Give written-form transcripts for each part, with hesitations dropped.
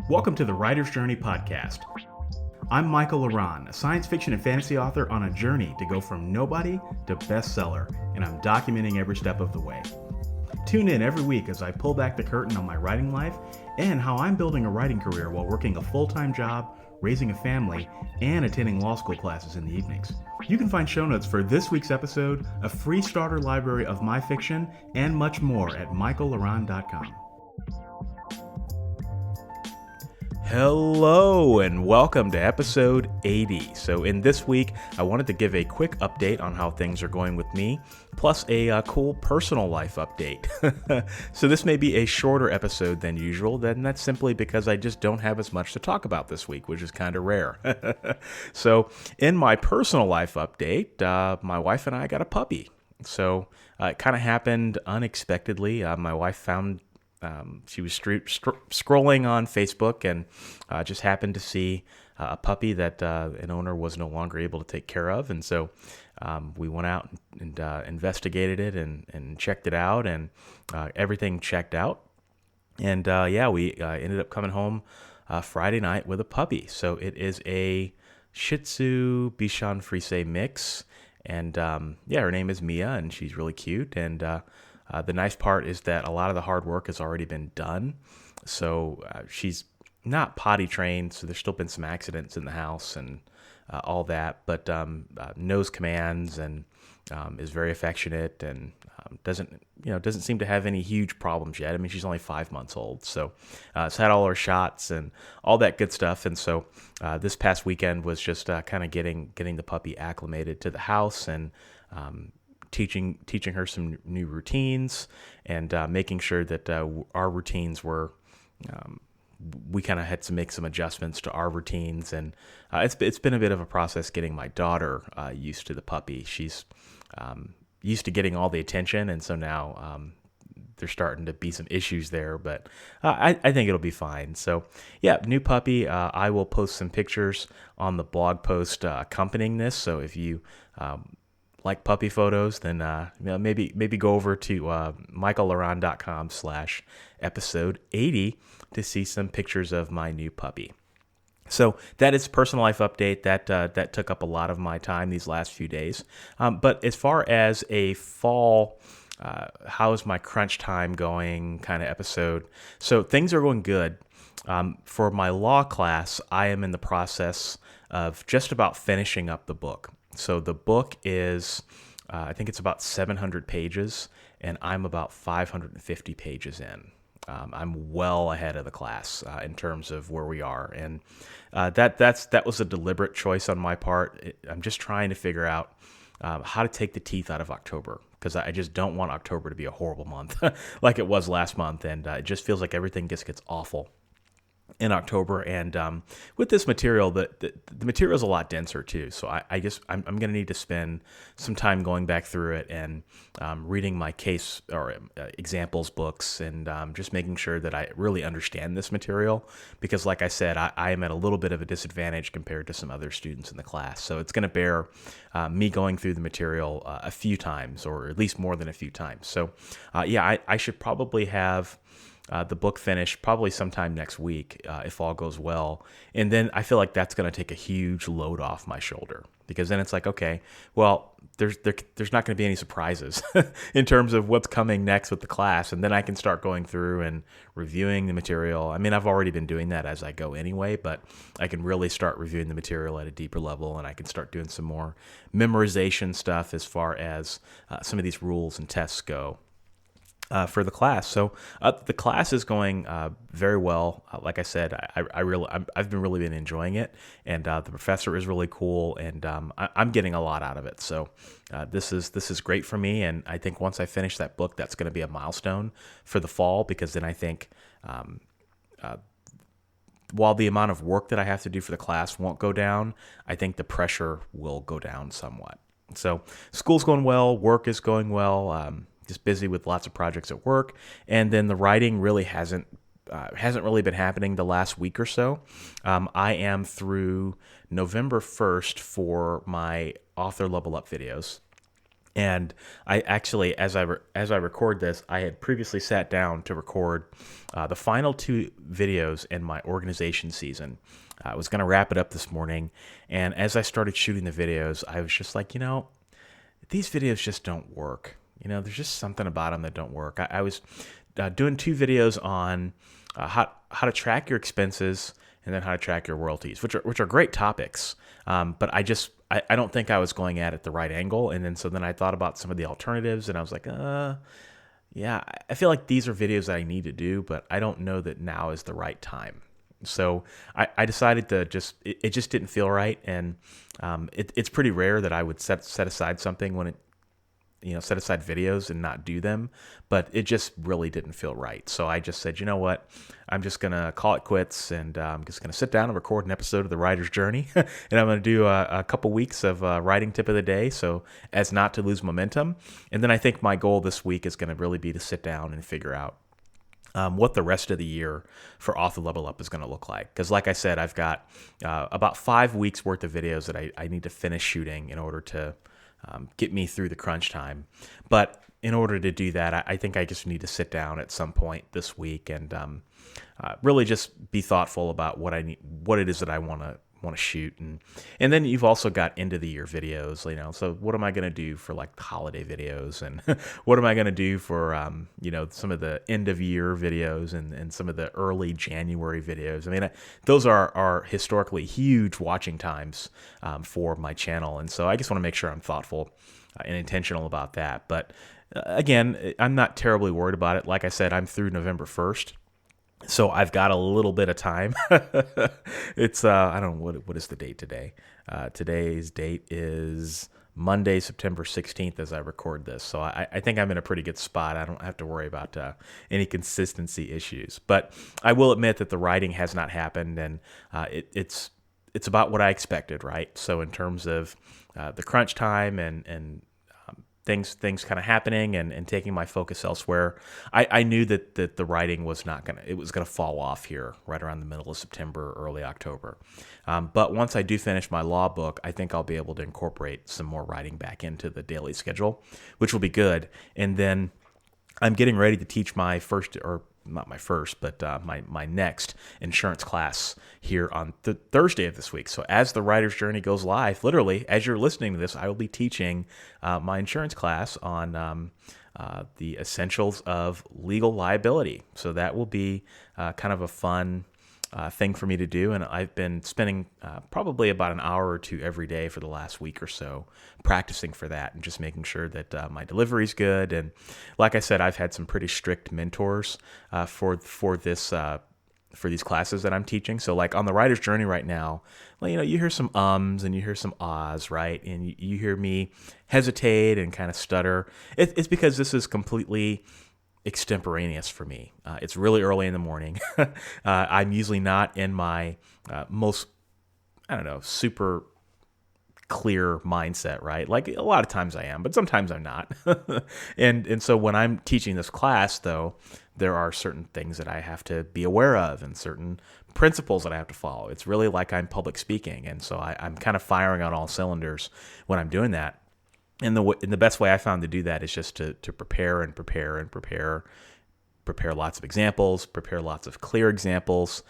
Welcome to the Writer's Journey podcast. I'm Michael Laran, a science fiction and fantasy author on a journey to go from nobody to bestseller, and I'm documenting every step of the way. Tune in every week as I pull back the curtain on my writing life and how I'm building a writing career while working a full-time job, raising a family, and attending law school classes in the evenings. You can find show notes for this week's episode, a free starter library of my fiction, and much more at michaellaran.com. Hello and welcome to episode 80. So in this week, I wanted to give a quick update on how things are going with me, plus a cool personal life update. So this may be a shorter episode than usual, and that's simply because I just don't have as much to talk about this week, which is kind of rare. So in my personal life update, my wife and I got a puppy. So it kind of happened unexpectedly. My wife found she was scrolling on Facebook and just happened to see a puppy that an owner was no longer able to take care of. And so we went out and investigated it and checked it out, and everything checked out. And we ended up coming home Friday night with a puppy. So it is a Shih Tzu Bichon Frise mix. And her name is Mia, and she's really cute. And the nice part is that a lot of the hard work has already been done. So she's not potty trained, so there's still been some accidents in the house and all that, but knows commands and is very affectionate and doesn't seem to have any huge problems yet. I mean, she's only 5 months old, so it's had all her shots and all that good stuff. And so this past weekend was just kind of getting the puppy acclimated to the house and teaching her some new routines and making sure that our routines were, we kind of had to make some adjustments to our routines. And it's been a bit of a process getting my daughter used to the puppy. She's used to getting all the attention, and so now there's starting to be some issues there, but I think it'll be fine. So yeah, new puppy. I will post some pictures on the blog post accompanying this. So if you like puppy photos, then maybe go over to michaellaran.com/episode 80 to see some pictures of my new puppy. So that is a personal life update. That took up a lot of my time these last few days. But as far as a fall, how's my crunch time going kind of episode? So things are going good. For my law class, I am in the process of just about finishing up the book. So the book is, I think it's about 700 pages, and I'm about 550 pages in. I'm well ahead of the class in terms of where we are, and that was a deliberate choice on my part. I'm just trying to figure out how to take the teeth out of October, because I just don't want October to be a horrible month like it was last month, and it just feels like everything just gets awful in October. And with this material, the material is a lot denser too. So I'm going to need to spend some time going back through it and reading my case or examples books, and just making sure that I really understand this material, because like I said, I am at a little bit of a disadvantage compared to some other students in the class. So it's going to bear me going through the material a few times, or at least more than a few times. So I should probably have the book finished probably sometime next week, if all goes well. And then I feel like that's going to take a huge load off my shoulder, because then it's like, okay, well, there's not going to be any surprises in terms of what's coming next with the class. And then I can start going through and reviewing the material. I mean, I've already been doing that as I go anyway, but I can really start reviewing the material at a deeper level, and I can start doing some more memorization stuff as far as some of these rules and tests go. For the class. So the class is going very well. Like I said, I've been really enjoying it, and the professor is really cool, and I'm getting a lot out of it. So this is great for me, and I think once I finish that book, that's going to be a milestone for the fall, because then I think while the amount of work that I have to do for the class won't go down, I think the pressure will go down somewhat. So school's going well, work is going well. Just busy with lots of projects at work, and then the writing really hasn't really been happening the last week or so. I am through November 1st for my author level up videos, And I actually, as I record this, I had previously sat down to record the final two videos in my organization season. I was going to wrap it up this morning, and as I started shooting the videos, I was just like, these videos just don't work. There's just something about them that don't work. I was doing two videos on how to track your expenses and then how to track your royalties, which are great topics. But I don't think I was going at it the right angle. And then I thought about some of the alternatives, and I was like, yeah, I feel like these are videos that I need to do, but I don't know that now is the right time. So I decided to it just didn't feel right. And it's pretty rare that I would set aside something when set aside videos and not do them, but it just really didn't feel right. So I just said, you know what, I'm just going to call it quits, and I'm just going to sit down and record an episode of The Writer's Journey. And I'm going to do a couple weeks of writing tip of the day so as not to lose momentum. And then I think my goal this week is going to really be to sit down and figure out what the rest of the year for Author Level Up is going to look like. Because like I said, I've got about 5 weeks worth of videos that I need to finish shooting in order to get me through the crunch time. But in order to do that, I think I just need to sit down at some point this week and really just be thoughtful about what it is that I want to shoot, and then you've also got end of the year videos. So what am I going to do for like the holiday videos, and what am I going to do for some of the end of year videos and some of the early January videos. I mean, those are historically huge watching times for my channel, and so I just want to make sure I'm thoughtful and intentional about that. But again, I'm not terribly worried about it. Like I said, I'm through November 1st. So I've got a little bit of time. It's I don't know what is the date today. Today's date is Monday, September 16th, as I record this. So I think I'm in a pretty good spot. I don't have to worry about any consistency issues. But I will admit that the writing has not happened, and it's about what I expected, right? So in terms of the crunch time and things kind of happening and taking my focus elsewhere, I knew that the writing was it was gonna fall off here right around the middle of September, early October. But once I do finish my law book, I think I'll be able to incorporate some more writing back into the daily schedule, which will be good. And then I'm getting ready to teach my first, or not my first, but my next insurance class here on Thursday of this week. So as the Writer's Journey goes live, literally, as you're listening to this, I will be teaching my insurance class on the essentials of legal liability. So that will be kind of a fun thing for me to do, and I've been spending probably about an hour or two every day for the last week or so practicing for that and just making sure that my delivery is good. And like I said, I've had some pretty strict mentors for these classes that I'm teaching. So like on the Writer's Journey right now, well, you hear some ums and you hear some ahs, right? And you hear me hesitate and kind of stutter. It's because this is completely extemporaneous for me. It's really early in the morning. I'm usually not in my most, super clear mindset, right? Like a lot of times I am, but sometimes I'm not. And so when I'm teaching this class, though, there are certain things that I have to be aware of and certain principles that I have to follow. It's really like I'm public speaking, and so I'm kind of firing on all cylinders when I'm doing that. And the best way I found to do that is just to prepare and prepare and prepare lots of examples, prepare lots of clear examples,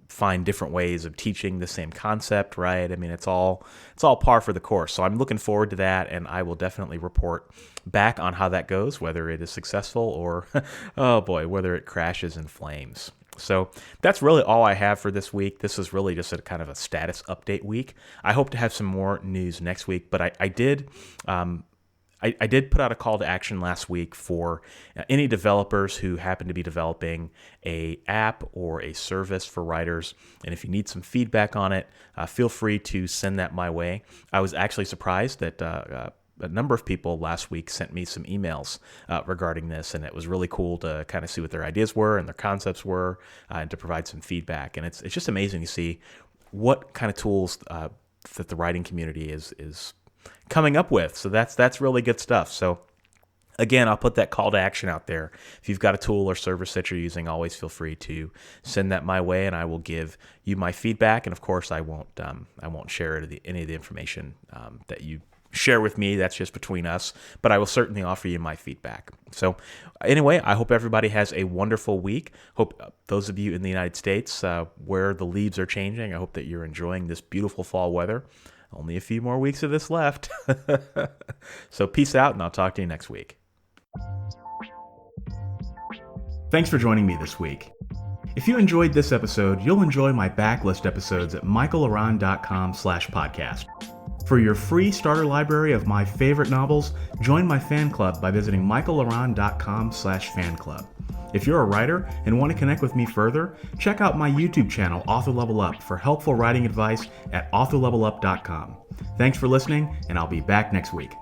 find different ways of teaching the same concept, right? I mean, it's all par for the course. So I'm looking forward to that, and I will definitely report back on how that goes, whether it is successful or, oh boy, whether it crashes in flames. So that's really all I have for this week. This is really just a kind of a status update week. I hope to have some more news next week, but I did put out a call to action last week for any developers who happen to be developing a app or a service for writers. And if you need some feedback on it, feel free to send that my way. I was actually surprised that a number of people last week sent me some emails regarding this, and it was really cool to kind of see what their ideas were and their concepts were, and to provide some feedback. And it's just amazing to see what kind of tools that the writing community is coming up with. So that's really good stuff. So again, I'll put that call to action out there. If you've got a tool or service that you're using, always feel free to send that my way, and I will give you my feedback. And of course, I won't share any of the information that you share with me. That's just between us, but I will certainly offer you my feedback. So anyway, I hope everybody has a wonderful week. Hope those of you in the United States where the leaves are changing, I hope that you're enjoying this beautiful fall weather. Only a few more weeks of this left. So peace out, and I'll talk to you next week. Thanks for joining me this week. If you enjoyed this episode, you'll enjoy my backlist episodes at michaelaran.com/podcast. For your free starter library of my favorite novels, join my fan club by visiting michaelaran.com/fanclub. If you're a writer and want to connect with me further, check out my YouTube channel, Author Level Up, for helpful writing advice at authorlevelup.com. Thanks for listening, and I'll be back next week.